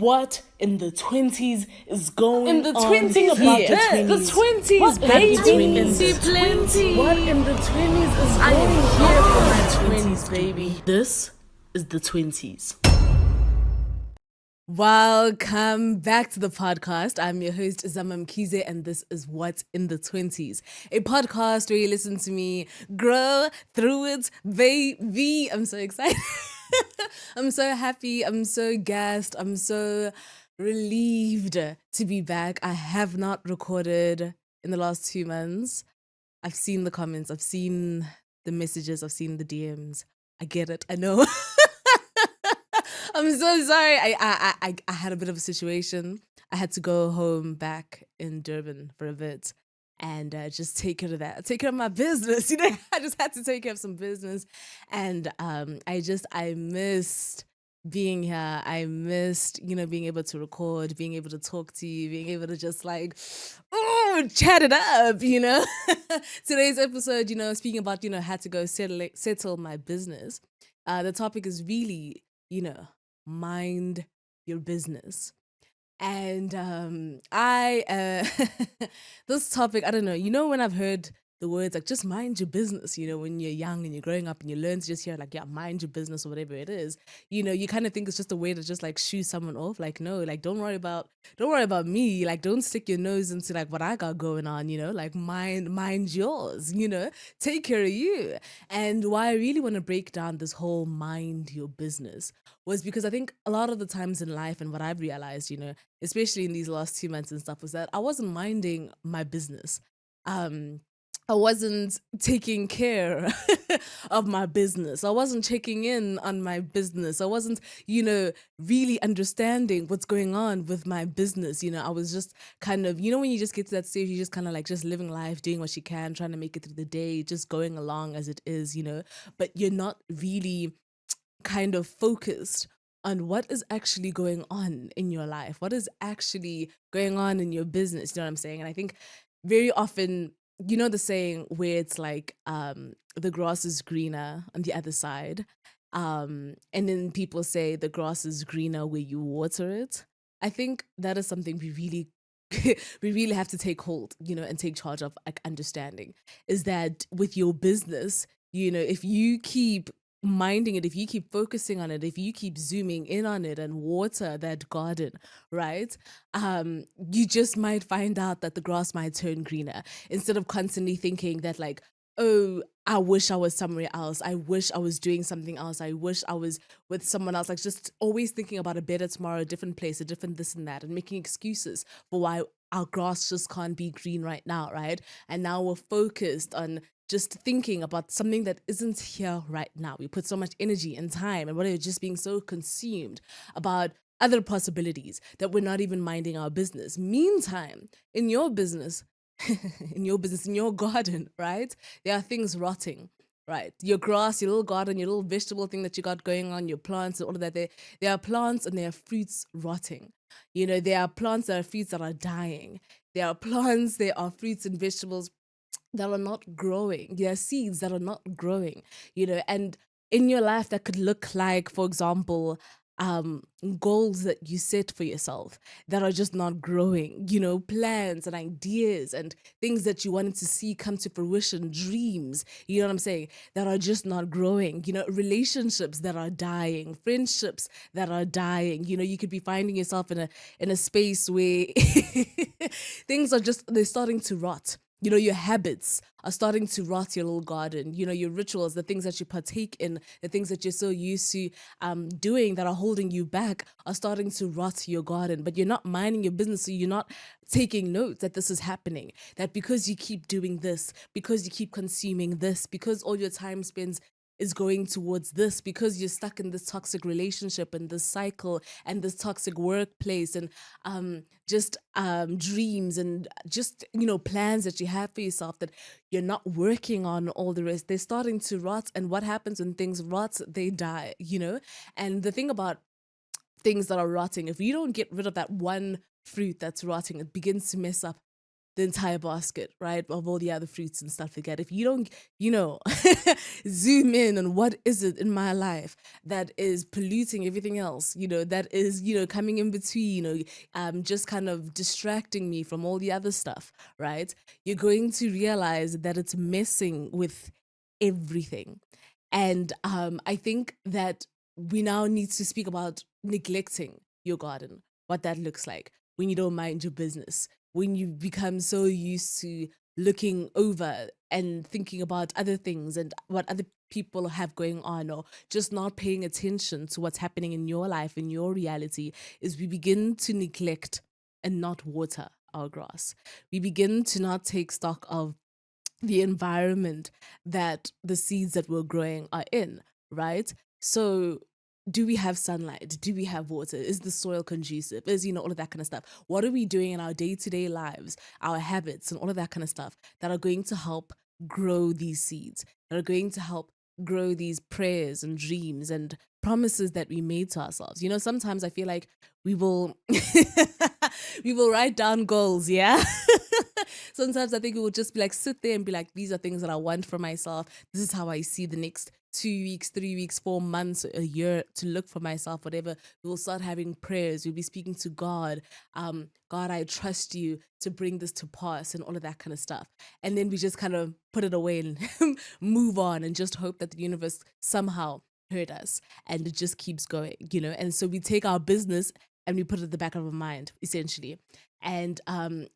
What in the 20s is going In the on? 20s, Think about yeah. the The 20s. 20s, baby. Plenty. What in the 20s is I going am on? here for my 20s, baby. This is the 20s. Welcome back to the podcast. I'm your host, Zama Mkize, and this is What's in the 20s, a podcast where you listen to me grow through it, baby. I'm so excited. I'm so happy. I'm so gassed. I'm so relieved to be back. I have not recorded in the last 2 months. I've seen the comments, I've seen the messages, I've seen the DMs. I get it. I know. I'm so sorry. I had a bit of a situation. I had to go home back in Durban for a bit and just take care of that. Take care of my business. You know, I just had to take care of some business. And I missed being here. I missed, being able to record, being able to talk to you, being able to just like, chat it up. Today's episode, speaking about, had to go settle my business. The topic is really, mind your business. And this topic, I don't know, when I've heard the words like just mind your business, when you're young and you're growing up and you learn to just hear like, yeah, mind your business or whatever it is, you kind of think it's just a way to just like shoo someone off. Like, no, like don't worry about me. Like, don't stick your nose into like what I got going on, like mind yours, take care of you. And why I really want to break down this whole mind your business was because I think a lot of the times in life and what I've realized, especially in these last 2 months and stuff, was that I wasn't minding my business. I wasn't taking care of my business. I wasn't checking in on my business. I wasn't, really understanding what's going on with my business. I was just kind of, when you just get to that stage, you just kind of like just living life, doing what you can, trying to make it through the day, just going along as it is, but you're not really kind of focused on what is actually going on in your life, what is actually going on in your business. You know what I'm saying? And I think very often, the saying where it's like the grass is greener on the other side. And then people say the grass is greener where you water it. I think that is something we really we really have to take hold, and take charge of, like, understanding is that with your business, if you keep minding it, if you keep focusing on it, if you keep zooming in on it and water that garden, right, you just might find out that the grass might turn greener instead of constantly thinking that like, oh, I wish I was somewhere else, I wish I was doing something else, I wish I was with someone else, like just always thinking about a better tomorrow, a different place, a different this and that, and making excuses for why our grass just can't be green right now, right? And now we're focused on just thinking about something that isn't here right now. We put so much energy and time and whatever, just being so consumed about other possibilities that we're not even minding our business. Meantime, in your business, in your garden, right, there are things rotting. Right, your grass, your little garden, your little vegetable thing that you got going on, your plants and all of that. There are plants and there are fruits rotting. There are plants, there are fruits that are dying. There are plants, there are fruits and vegetables that are not growing. There are seeds that are not growing, and in your life that could look like, for example, goals that you set for yourself that are just not growing, plans and ideas and things that you wanted to see come to fruition, dreams, you know what I'm saying, that are just not growing, relationships that are dying, friendships that are dying. You could be finding yourself in a space where things are just, they're starting to rot. Your habits are starting to rot your little garden. Your rituals, the things that you partake in, the things that you're so used to doing that are holding you back are starting to rot your garden. But you're not minding your business, so you're not taking notes that this is happening. That because you keep doing this, because you keep consuming this, because all your time spends is going towards this, because you're stuck in this toxic relationship and this cycle and this toxic workplace and just dreams and just plans that you have for yourself that you're not working on, all the rest, they're starting to rot. And what happens when things rot? They die. And the thing about things that are rotting, if you don't get rid of that one fruit that's rotting, it begins to mess up the entire basket, right, of all the other fruits and stuff like that. If you don't, you know, zoom in on what is it in my life that is polluting everything else, that is, coming in between, just kind of distracting me from all the other stuff, right? You're going to realize that it's messing with everything. And I think that we now need to speak about neglecting your garden, what that looks like when you don't mind your business, when you become so used to looking over and thinking about other things and what other people have going on, or just not paying attention to what's happening in your life, in your reality, is we begin to neglect and not water our grass. We begin to not take stock of the environment that the seeds that we're growing are in, right? So, do we have sunlight? Do we have water? Is the soil conducive? Is, all of that kind of stuff? What are we doing in our day to day lives, our habits, and all of that kind of stuff that are going to help grow these seeds, that are going to help grow these prayers and dreams and promises that we made to ourselves? Sometimes I feel like we will we will write down goals, yeah. Sometimes I think it will just be like, sit there and be like, these are things that I want for myself. This is how I see the next 2 weeks, 3 weeks, 4 months, a year to look for myself, whatever. We will start having prayers. We'll be speaking to God. God, I trust you to bring this to pass and all of that kind of stuff. And then we just kind of put it away and move on and just hope that the universe somehow heard us, and it just keeps going. And so we take our business and we put it at the back of our mind, essentially. And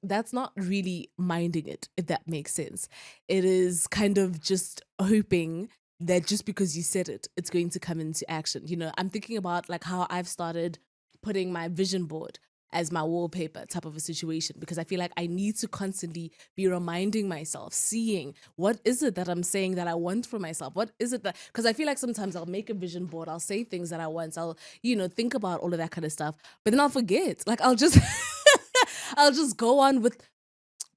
that's not really minding it, if that makes sense. It is kind of just hoping that just because you said it, it's going to come into action. I'm thinking about like how I've started putting my vision board as my wallpaper type of a situation, because I feel like I need to constantly be reminding myself, seeing what is it that I'm saying that I want for myself? What is it that, because I feel like sometimes I'll make a vision board, I'll say things that I want, I'll, think about all of that kind of stuff, but then I'll forget. Like I'll just I'll just go on with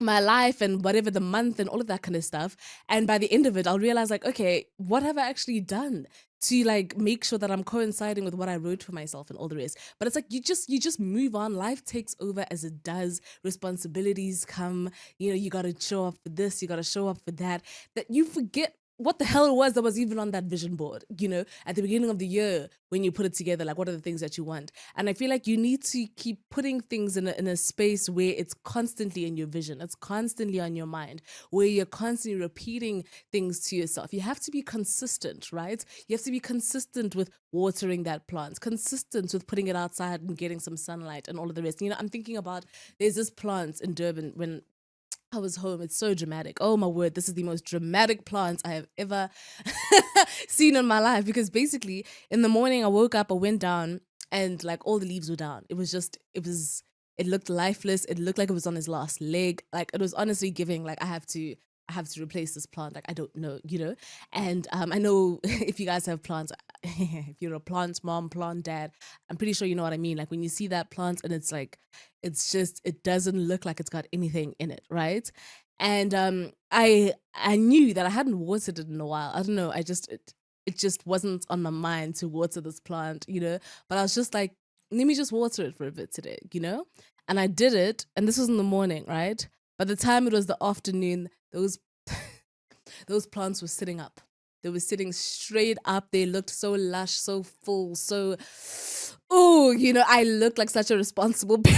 my life and whatever the month and all of that kind of stuff. And by the end of it, I'll realize like, okay, what have I actually done to like make sure that I'm coinciding with what I wrote for myself and all the rest? But it's like you just move on. Life takes over as it does. Responsibilities come. You got to show up for this. You got to show up for that. That you forget what the hell it was that was even on that vision board, at the beginning of the year when you put it together, like what are the things that you want? And I feel like you need to keep putting things in a space where it's constantly in your vision, it's constantly on your mind, where you're constantly repeating things to yourself. You have to be consistent, right? You have to be consistent with watering that plant, consistent with putting it outside and getting some sunlight and all of the rest. I'm thinking about, there's this plant in Durban when I was home. It's so dramatic. Oh my word, this is the most dramatic plant I have ever seen in my life. Because basically, in the morning, I woke up, I went down, and like all the leaves were down. It looked lifeless. It looked like it was on his last leg. Like it was honestly giving, like, I have to replace this plant. Like, I don't know. And I know if you guys have plants, if you're a plant mom, plant dad, I'm pretty sure you know what I mean. Like when you see that plant and it's like, it doesn't look like it's got anything in it, right? And I knew that I hadn't watered it in a while. I don't know. It just wasn't on my mind to water this plant. But I was just like, let me just water it for a bit today. And I did it, and this was in the morning, right? By the time it was the afternoon, those plants were sitting up. They were sitting straight up. They looked so lush, so full, so I looked like such a responsible parent.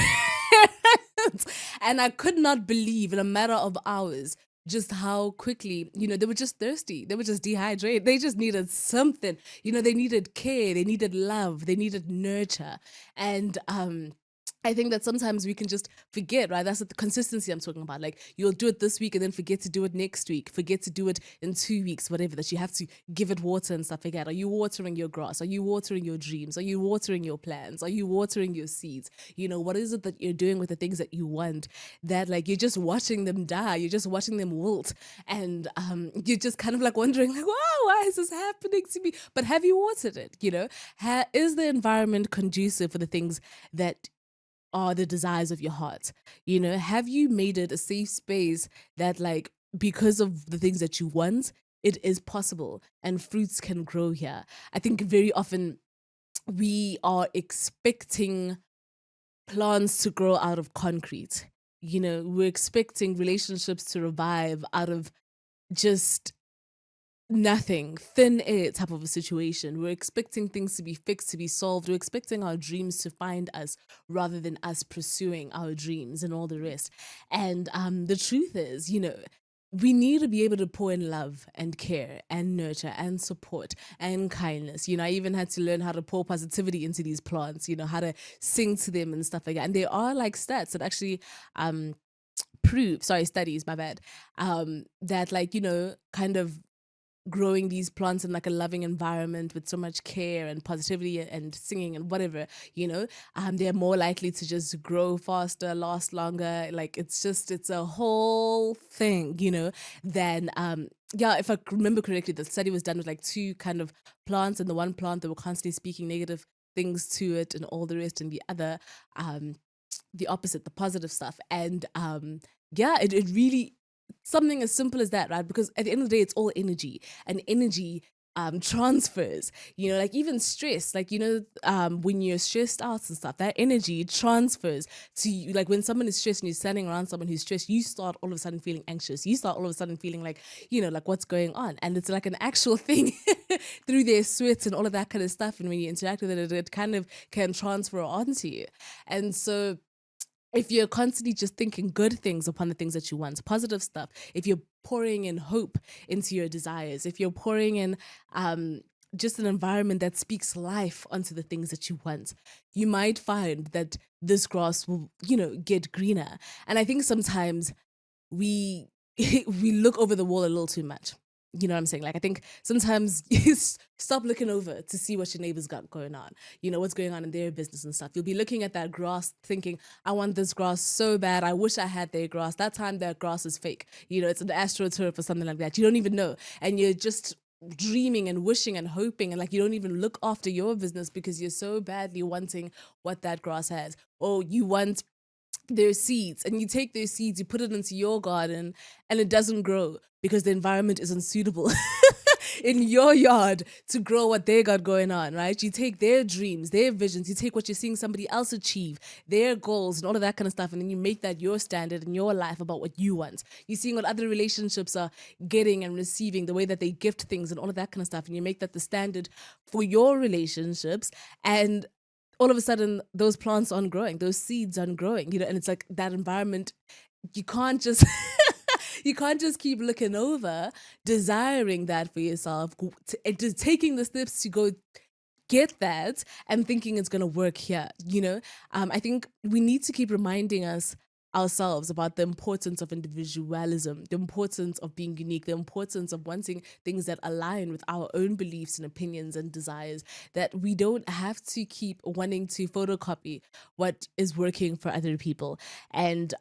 And I could not believe in a matter of hours just how quickly, they were just thirsty. They were just dehydrated. They just needed something. They needed care, they needed love, they needed nurture. And I think that sometimes we can just forget, right? That's the consistency I'm talking about. Like you'll do it this week and then forget to do it next week, forget to do it in 2 weeks, whatever, that you have to give it water and stuff like that. Are you watering your grass? Are you watering your dreams? Are you watering your plans? Are you watering your seeds? What is it that you're doing with the things that you want, that like you're just watching them die? You're just watching them wilt. And you're just kind of like wondering like, wow, why is this happening to me? But have you watered it? Is the environment conducive for the things that are the desires of your heart? Have you made it a safe space that like, because of the things that you want, it is possible and fruits can grow here? I think very often we are expecting plants to grow out of concrete. We're expecting relationships to revive out of just nothing, thin air type of a situation. We're expecting things to be fixed, to be solved. We're expecting our dreams to find us rather than us pursuing our dreams and all the rest. And the truth is, we need to be able to pour in love and care and nurture and support and kindness. I even had to learn how to pour positivity into these plants, how to sing to them and stuff like that. And there are like stats that actually prove, sorry, studies, my bad, that like, kind of growing these plants in like a loving environment with so much care and positivity and singing and whatever, they're more likely to just grow faster, last longer. Like it's a whole thing, then yeah, if I remember correctly, the study was done with like two kind of plants, and the one plant that were constantly speaking negative things to it and all the rest, and the other um the opposite, the positive stuff. And yeah, it really, something as simple as that, right? Because at the end of the day, it's all energy, and energy transfers, like even stress, like when you're stressed out and stuff, that energy transfers to you. Like when someone is stressed and you're standing around someone who's stressed, you start all of a sudden feeling anxious, you start all of a sudden feeling like, like what's going on, and it's like an actual thing through their sweats and all of that kind of stuff. And when you interact with it, it kind of can transfer onto you. And so if you're constantly just thinking good things upon the things that you want, positive stuff, if you're pouring in hope into your desires, if you're pouring in just an environment that speaks life onto the things that you want, you might find that this grass will, get greener. And I think sometimes we we look over the wall a little too much. You know what I'm saying? Like I think sometimes you stop looking over to see what your neighbors got going on. What's going on in their business and stuff. You'll be looking at that grass thinking, I want this grass so bad. I wish I had their grass. That time that grass is fake. It's an astroturf or something like that. You don't even know. And you're just dreaming and wishing and hoping, and like you don't even look after your business because you're so badly wanting what that grass has. Or you want their seeds, and you take their seeds, you put it into your garden, and it doesn't grow because the environment isn't suitable in your yard to grow what they got going on, right? You take their dreams, their visions, you take what you're seeing somebody else achieve, their goals and all of that kind of stuff, and then you make that your standard in your life about what you want. You're seeing what other relationships are getting and receiving, the way that they gift things and all of that kind of stuff, and you make that the standard for your relationships. And all of a sudden those plants aren't growing, those seeds aren't growing, and it's like that environment, you can't just you can't just keep looking over desiring that for yourself, just taking the steps to go get that and thinking it's going to work here. I think we need to keep reminding ourselves about the importance of individualism, the importance of being unique, the importance of wanting things that align with our own beliefs and opinions and desires, that we don't have to keep wanting to photocopy what is working for other people. And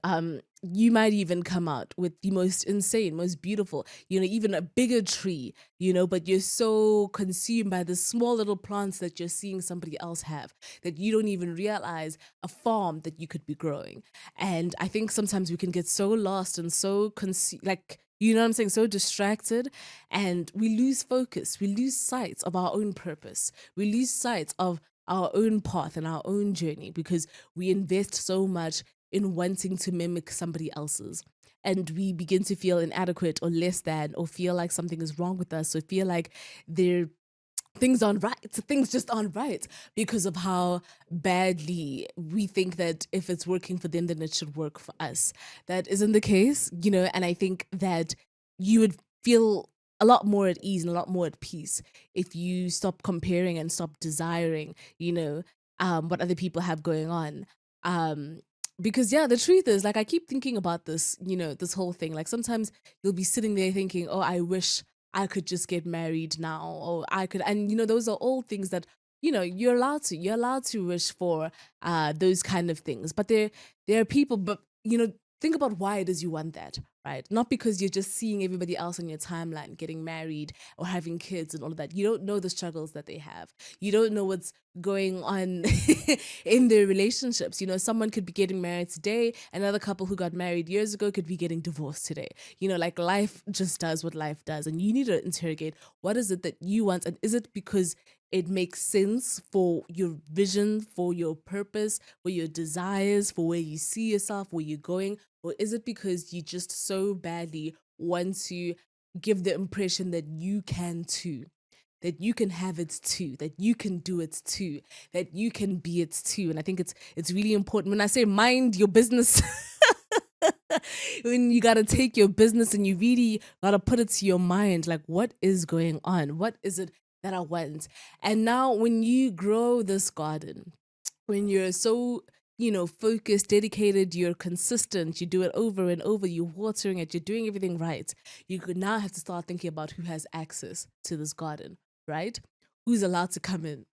you might even come out with the most insane, most beautiful, even a bigger tree, but you're so consumed by the small little plants that you're seeing somebody else have that you don't even realize a farm that you could be growing. And I think sometimes we can get so lost and so like, you know what I'm saying, so distracted, and we lose focus, we lose sight of our own purpose, we lose sight of our own path and our own journey because we invest so much in wanting to mimic somebody else's. And we begin to feel inadequate or less than, or feel like something is wrong with us, or feel like there things aren't right. Things just aren't right because of how badly we think that if it's working for them, then it should work for us. That isn't the case, and I think that you would feel a lot more at ease and a lot more at peace if you stop comparing and stop desiring, what other people have going on. Um, because yeah, the truth is, like, I keep thinking about this, this whole thing. Like sometimes you'll be sitting there thinking, oh, I wish I could just get married now, or I could, and those are all things that you're allowed to wish for those kind of things. But there are people, but think about why it is you want that, right? Not because you're just seeing everybody else on your timeline getting married or having kids and all of that. You don't know the struggles that they have. You don't know what's going on in their relationships. Someone could be getting married today, another couple who got married years ago could be getting divorced today. Like life just does what life does, and you need to interrogate, what is it that you want, and is it because it makes sense for your vision, for your purpose, for your desires, for where you see yourself, where you're going? Or is it because you just so badly want to give the impression that you can too? That you can have it too, that you can do it too, that you can be it too. And I think it's really important. When I say mind your business, when you gotta take your business and you really gotta put it to your mind, like what is going on? What is it that I want? And now when you grow this garden, when you're so focused, dedicated, you're consistent, you do it over and over, you're watering it, you're doing everything right, you could now have to start thinking about who has access to this garden, right? Who's allowed to come in?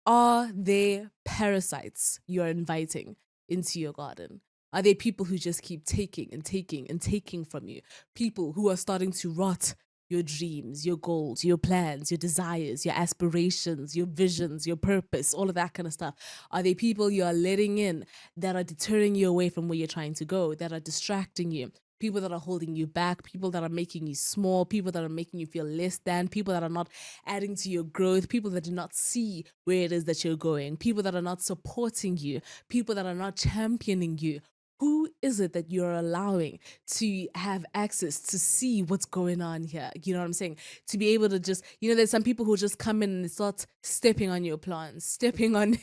Are there parasites you're inviting into your garden? Are there people who just keep taking and taking and taking from you? People who are starting to rot your dreams, your goals, your plans, your desires, your aspirations, your visions, your purpose, all of that kind of stuff? Are there people you are letting in that are deterring you away from where you're trying to go, that are distracting you? People that are holding you back, people that are making you small, people that are making you feel less than, people that are not adding to your growth, people that do not see where it is that you're going, people that are not supporting you, people that are not championing you. Who is it that you're allowing to have access to see what's going on here? You know what I'm saying? To be able to just, there's some people who just come in and start stepping on your plants, stepping on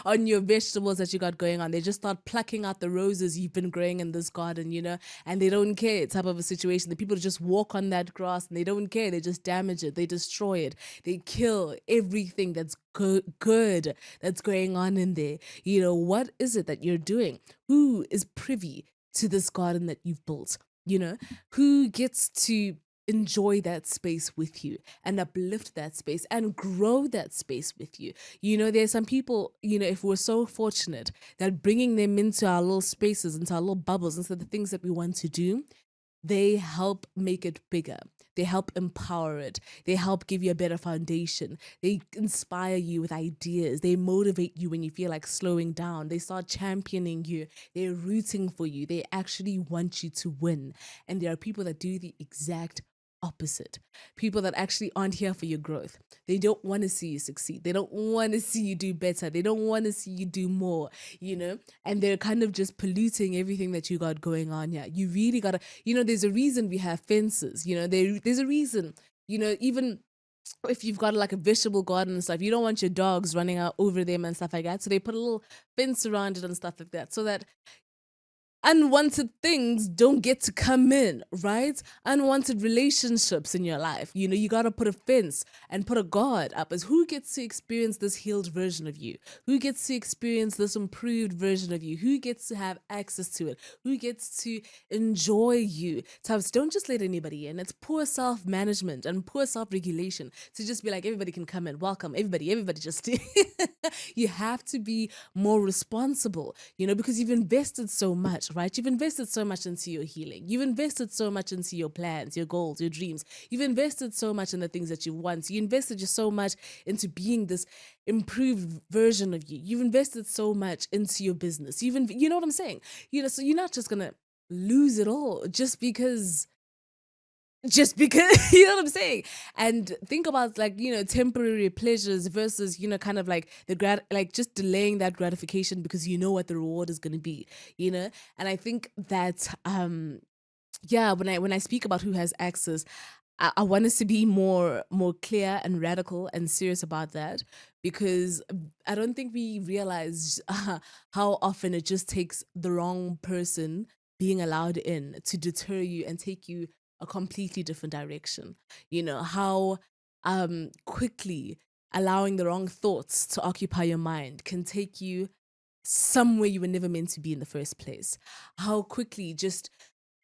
on your vegetables that you got going on. They just start plucking out the roses you've been growing in this garden, and they don't care type of a situation. The people just walk on that grass and they don't care. They just damage it. They destroy it. They kill everything that's good that's going on in there. What is it that you're doing? Who is privy to this garden that you've built? Who gets to enjoy that space with you and uplift that space and grow that space with you? There's some people, if we're so fortunate that bringing them into our little spaces, into our little bubbles, into the things that we want to do, they help make it bigger. They help empower it. They help give you a better foundation. They inspire you with ideas. They motivate you when you feel like slowing down. They start championing you. They're rooting for you. They actually want you to win. And there are people that do the exact opposite. People that actually aren't here for your growth. They don't want to see you succeed. They don't want to see you do better. They don't want to see you do more, and they're kind of just polluting everything that you got going on here. You really gotta, there's a reason we have fences, there's a reason, even if you've got like a vegetable garden and stuff, you don't want your dogs running out over them and stuff like that. So they put a little fence around it and stuff like that so that unwanted things don't get to come in, right? Unwanted relationships in your life. You got to put a fence and put a guard up as who gets to experience this healed version of you? Who gets to experience this improved version of you? Who gets to have access to it? Who gets to enjoy you? Times don't just let anybody in. It's poor self-management and poor self-regulation to just be like, everybody can come in. Welcome, everybody just you have to be more responsible, because you've invested so much, right? You've invested so much into your healing. You've invested so much into your plans, your goals, your dreams. You've invested so much in the things that you want. You invested just so much into being this improved version of you. You've invested so much into your business. You know what I'm saying? So you're not just gonna lose it all just because you know what I'm saying. And think about like temporary pleasures versus kind of like like just delaying that gratification because you know what the reward is going to be. And I think that yeah, when I speak about who has access, I want us to be more clear and radical and serious about that, because I don't think we realize how often it just takes the wrong person being allowed in to deter you and take you a completely different direction. How quickly allowing the wrong thoughts to occupy your mind can take you somewhere you were never meant to be in the first place. How quickly just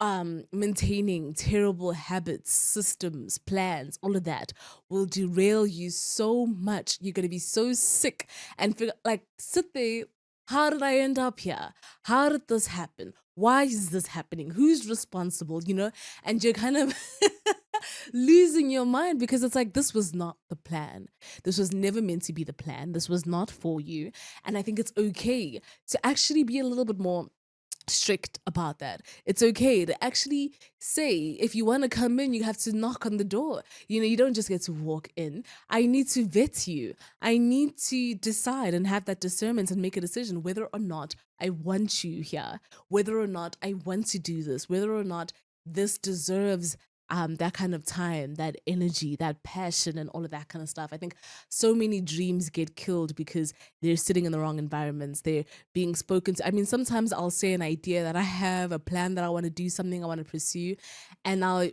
maintaining terrible habits, systems, plans, all of that will derail you so much. You're going to be so sick and feel like, sit there. How did I end up here? How did this happen? Why is this happening? Who's responsible? And you're kind of losing your mind because it's like, this was not the plan. This was never meant to be the plan. This was not for you. And I think it's okay to actually be a little bit more strict about that. It's okay to actually say, if you want to come in, you have to knock on the door. You don't just get to walk in. I need to vet you. I need to decide and have that discernment and make a decision whether or not I want you here, whether or not I want to do this, whether or not this deserves that kind of time, that energy, that passion, and all of that kind of stuff. I think so many dreams get killed because they're sitting in the wrong environments. They're being spoken to. I mean, sometimes I'll say an idea that I have, a plan that I want to do, something I want to pursue, and I'll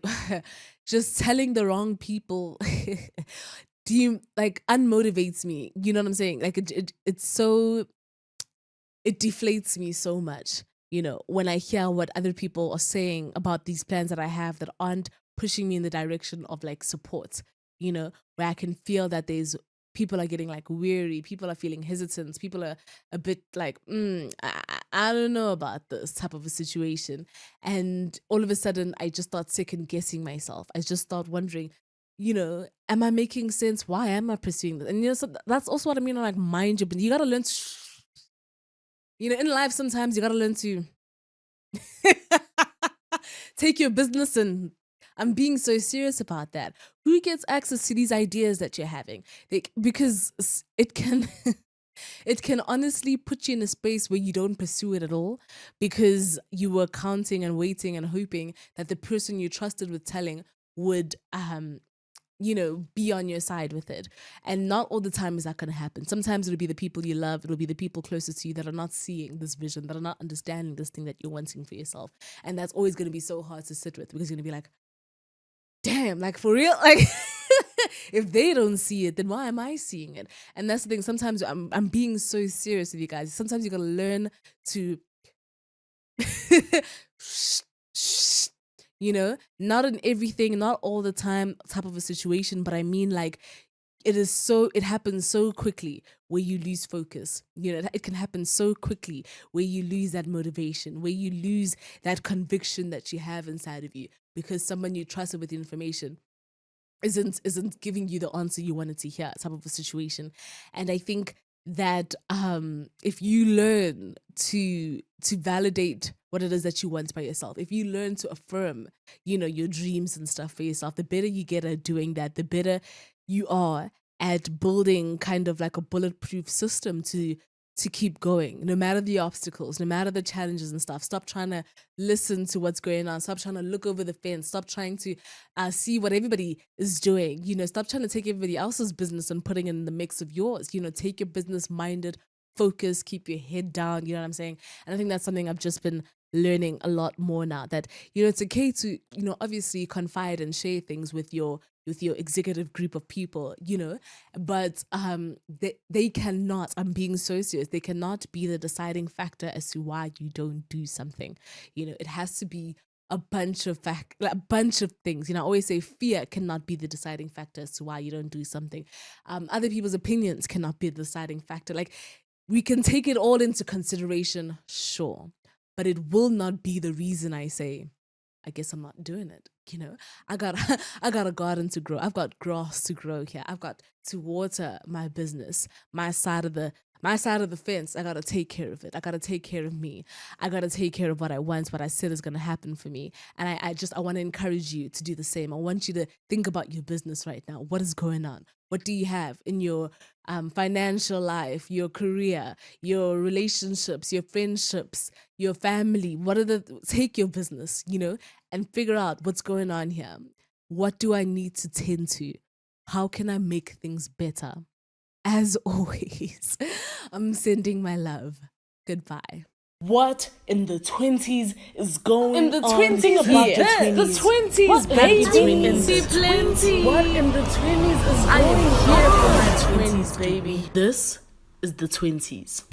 just telling the wrong people unmotivates me. You know what I'm saying? Like it's so, it deflates me so much, when I hear what other people are saying about these plans that I have that aren't pushing me in the direction of like support, where I can feel that there's people are getting like weary, people are feeling hesitant, people are a bit like, I don't know about this type of a situation. And all of a sudden, I just start second guessing myself. I just start wondering, am I making sense? Why am I pursuing this? And so that's also what I mean. Like, mind you, but you gotta learn to in life, sometimes you gotta learn to take your business, and I'm being so serious about that. Who gets access to these ideas that you're having? Because it can it can honestly put you in a space where you don't pursue it at all because you were counting and waiting and hoping that the person you trusted with telling would be on your side with it. And not all the time is that going to happen. Sometimes it'll be the people you love, it'll be the people closest to you that are not seeing this vision, that are not understanding this thing that you're wanting for yourself. And that's always going to be so hard to sit with because you're going to be like, damn, like for real? Like, if they don't see it, then why am I seeing it? And that's the thing. Sometimes I'm being so serious with you guys. Sometimes you got to learn to not in everything, not all the time type of a situation, but I mean like it happens so quickly where you lose focus. It can happen so quickly where you lose that motivation, where you lose that conviction that you have inside of you because someone you trusted with the information isn't giving you the answer you wanted to hear type of a situation. And I think that if you learn to validate what it is that you want by yourself, if you learn to affirm your dreams and stuff for yourself, the better you get at doing that, the better you are at building kind of like a bulletproof system to keep going, no matter the obstacles, no matter the challenges and stuff. Stop trying to listen to what's going on. Stop trying to look over the fence. Stop trying to see what everybody is doing. Stop trying to take everybody else's business and putting it in the mix of yours. Take your business minded, focus, keep your head down. You know what I'm saying? And I think that's something I've just been learning a lot more now, that it's okay to obviously confide and share things with your executive group of people, but they cannot, I'm being so serious, they cannot be the deciding factor as to why you don't do something. It has to be a bunch of things. I always say fear cannot be the deciding factor as to why you don't do something. Other people's opinions cannot be the deciding factor. Like, we can take it all into consideration, sure, but it will not be the reason I say, I guess I'm not doing it. I got a garden to grow. I've got grass to grow here. I've got to water my business. My side of the fence, I got to take care of it. I got to take care of me. I got to take care of what I want, what I said is going to happen for me. And I want to encourage you to do the same. I want you to think about your business right now. What is going on? What do you have in your financial life, your career, your relationships, your friendships, your family? Take your business, and figure out what's going on here. What do I need to tend to? How can I make things better? As always, I'm sending my love. Goodbye. What in the 20s is going In the on? 20s, Think about yeah. the 20s. What baby. in the 20s? What in the 20s is going on? I am here for my 20s, baby. This is the 20s.